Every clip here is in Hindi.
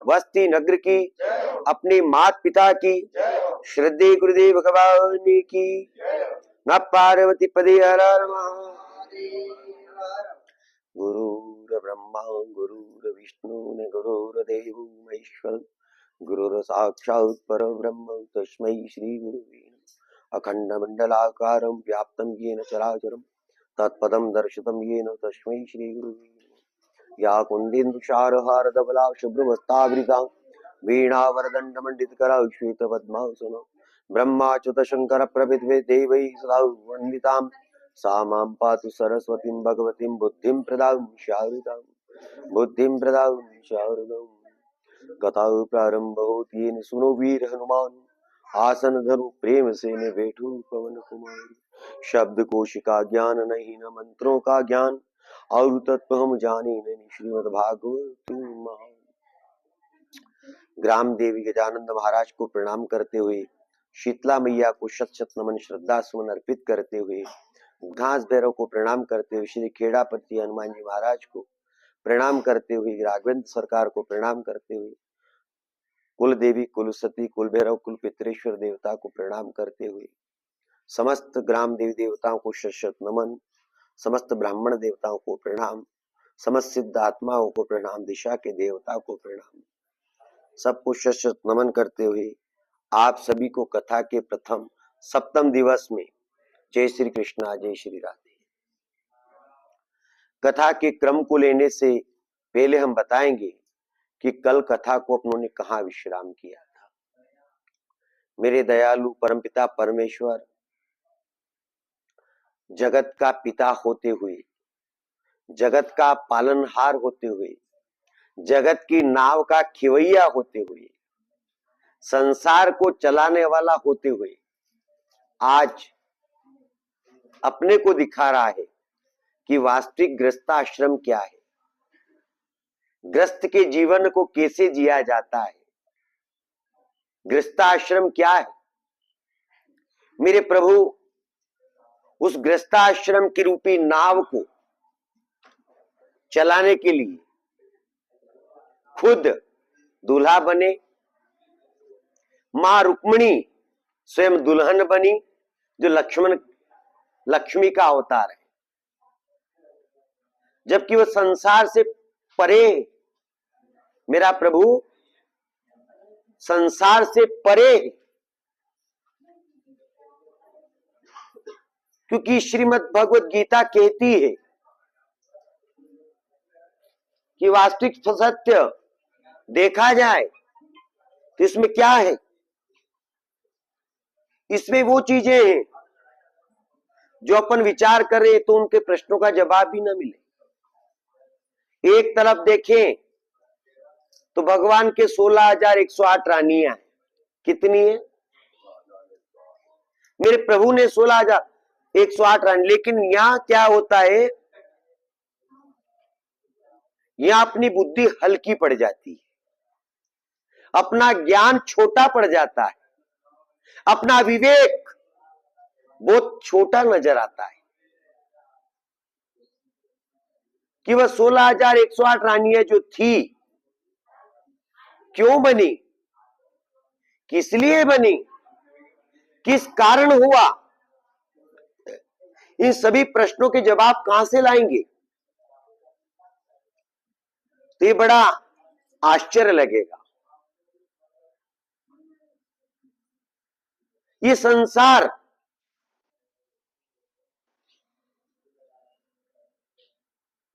वस्ती नगर की, अपने माता पिता की, श्रद्धे गुरुदेव भगवान की, न पार्वती पदे हर हर महादेव। गुरुर ब्रह्मा गुरुर विष्णु गुरुर्देवो महेश्वर, गुरुर साक्षात् परब्रह्म तस्मै श्री गुरुवे नमः। अखंड मंडलाकारं व्याप्तं येन चराचरं तत्पदं दर्शितं येन तस्मै श्री गुरुवे नमः। या कुन्देन्दुसारहार धवला शुभ्रवस्त्रावृतां वीणावरदण्डमण्डितकरा श्वेतपद्मासना ब्रह्माच्युत शंकर प्रभृति देवैः सदा वन्दितां सा मां पातु सरस्वतीं भगवतीं बुद्धिं प्रदां शारदां बुद्धिं प्रदां शारदां। कथा प्रारंभ होती है सुनो वीर हनुमान, आसन धरो प्रेम से न बैठो पवन कुमार। शब्द कोशिका ज्ञान नहीं न मंत्रों का ज्ञान, और तत्व हम जाने नहीं श्रीमद् भागवत महान। ग्राम देवी गजानंद महाराज को प्रणाम करते हुए, शीतला मैया को शत शत नमन श्रद्धा सुमन अर्पित करते हुए, घास भैरव को प्रणाम करते हुए, श्री खेड़ापति हनुमान जी महाराज को प्रणाम करते हुए, राघवेंद्र सरकार को प्रणाम करते हुए, कुल देवी कुल सती कुल भैरव कुल पितरेश्वर देवता को प्रणाम करते हुए, समस्त ग्राम देवी देवताओं को शत शत नमन, समस्त ब्राह्मण देवताओं को प्रणाम, समस्त सिद्ध आत्माओं को प्रणाम, दिशा के देवता को प्रणाम, सबको शत शत नमन करते हुए आप सभी को कथा के प्रथम सप्तम दिवस में जय श्री कृष्णा जय श्री राधे। कथा के क्रम को लेने से पहले हम बताएंगे कि कल कथा को अपनों ने कहां विश्राम किया था। मेरे दयालु परमपिता परमेश्वर जगत का पिता होते हुए, जगत का पालनहार होते हुए, जगत की नाव का खिवैया होते हुए, संसार को चलाने वाला होते हुए आज अपने को दिखा रहा है कि वास्तविक गृहस्थाश्रम क्या है, गृहस्थ के जीवन को कैसे जिया जाता है, गृहस्थाश्रम क्या है। मेरे प्रभु उस गृहस्थाश्रम की रूपी नाव को चलाने के लिए खुद दूल्हा बने, मां रुक्मिणी स्वयं दुल्हन बनी, जो लक्ष्मी का अवतार है, जबकि वह संसार से परे, मेरा प्रभु संसार से परे, क्योंकि श्रीमद् भगवत गीता कहती है कि वास्तविक सत्य देखा जाए तो इसमें क्या है, इसमें वो चीजें हैं जो अपन विचार करें तो उनके प्रश्नों का जवाब भी ना मिले। एक तरफ देखें तो भगवान के 16,108 रानियां हैं। कितनी है? मेरे प्रभु ने 16,108 रानी। लेकिन यहां क्या होता है, यहां अपनी बुद्धि हल्की पड़ जाती है, अपना ज्ञान छोटा पड़ जाता है, अपना विवेक बहुत छोटा नजर आता है कि वह 16,108 रानियां जो थी क्यों बनी, किस लिए बनी, किस कारण हुआ, इन सभी प्रश्नों के जवाब कहां से लाएंगे। तो ये बड़ा आश्चर्य लगेगा। ये संसार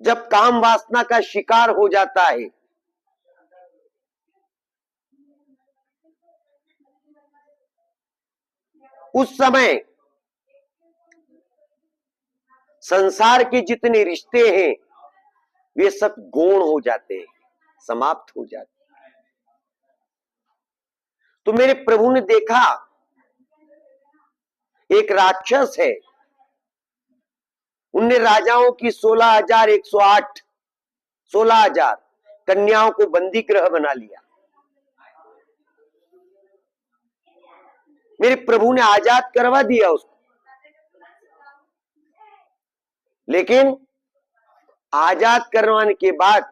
जब काम वासना का शिकार हो जाता है उस समय संसार के जितने रिश्ते हैं वे सब गौण हो जाते हैं, समाप्त हो जाते हैं। तो मेरे प्रभु ने देखा एक राक्षस है, उनने राजाओं की 16,000 कन्याओं को बंदी गृह बना लिया। मेरे प्रभु ने आजाद करवा दिया उसको, लेकिन आजाद करवाने के बाद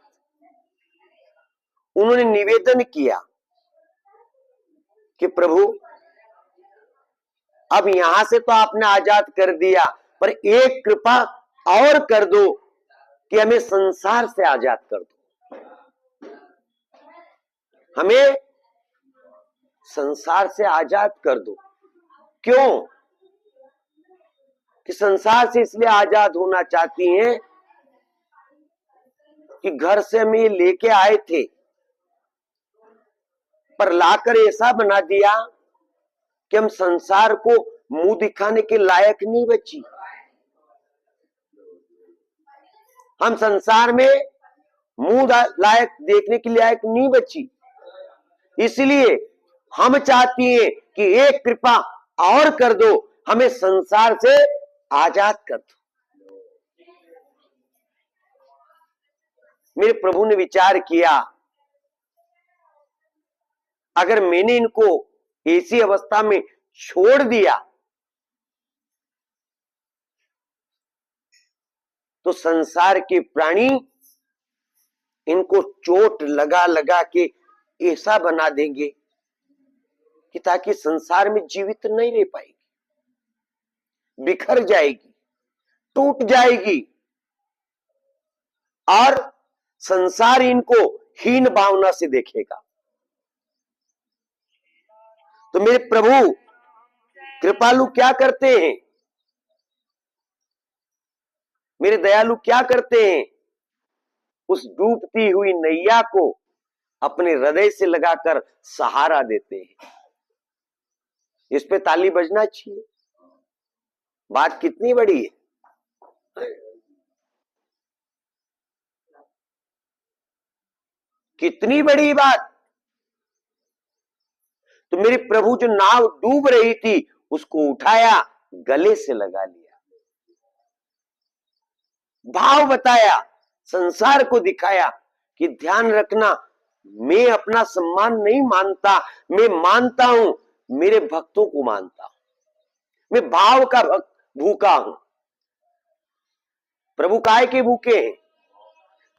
उन्होंने निवेदन किया कि प्रभु अब यहां से तो आपने आजाद कर दिया, पर एक कृपा और कर दो कि हमें संसार से आजाद कर दो, हमें संसार से आजाद कर दो। क्यों? कि संसार से इसलिए आजाद होना चाहती हैं कि घर से हम ये लेके आए थे, पर लाकर ऐसा बना दिया कि हम संसार को मुंह दिखाने के लायक नहीं बची। हम संसार में मुंह लायक देखने के लायक नहीं बची। इसलिए हम चाहती हैं कि एक कृपा और कर दो, हमें संसार से आजाद कर दो। मेरे प्रभु ने विचार किया, अगर मैंने इनको ऐसी अवस्था में छोड़ दिया तो संसार के प्राणी इनको चोट लगा लगा के ऐसा बना देंगे कि ताकि संसार में जीवित नहीं रह पाएगी, बिखर जाएगी, टूट जाएगी और संसार इनको हीन भावना से देखेगा। तो मेरे प्रभु कृपालु क्या करते हैं, मेरे दयालु क्या करते हैं? उस डूबती हुई नैया को अपने हृदय से लगाकर सहारा देते हैं। इस पे ताली बजना चाहिए। बात कितनी बड़ी है, कितनी बड़ी बात। तो मेरे प्रभु जो नाव डूब रही थी उसको उठाया, गले से लगा लिया, भाव बताया, संसार को दिखाया कि ध्यान रखना, मैं अपना सम्मान नहीं मानता, मैं मानता हूं मेरे भक्तों को मानता हूं, मैं भाव का भूखा हूं। प्रभु काय के भूखे हैं?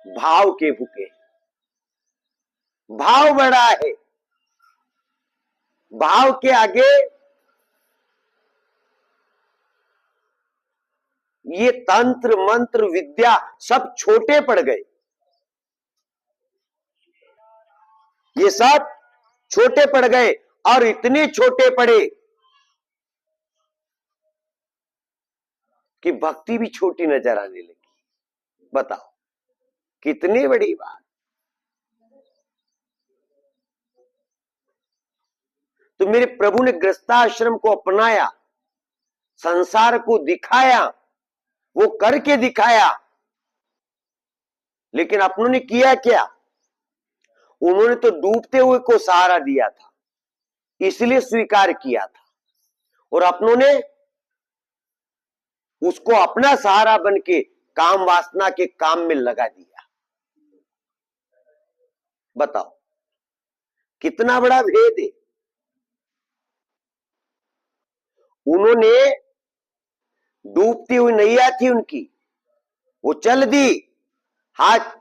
भाव के भूखे। भाव बड़ा है, भाव के आगे ये तंत्र मंत्र विद्या सब छोटे पड़ गए, ये सब छोटे पड़ गए और इतने छोटे पड़े कि भक्ति भी छोटी नजर आने लगी। बताओ कितनी बड़ी बात। तो मेरे प्रभु ने गृहस्थाश्रम को अपनाया, संसार को दिखाया, वो करके दिखाया, लेकिन अपनों ने किया क्या? उन्होंने तो डूबते हुए को सहारा दिया था, इसलिए स्वीकार किया था, और अपनों ने उसको अपना सहारा बन के काम वासना के काम में लगा दिया। बताओ कितना बड़ा भेद है। उन्होंने डूबती हुई नैया थी उनकी, वो चल दी, हाथ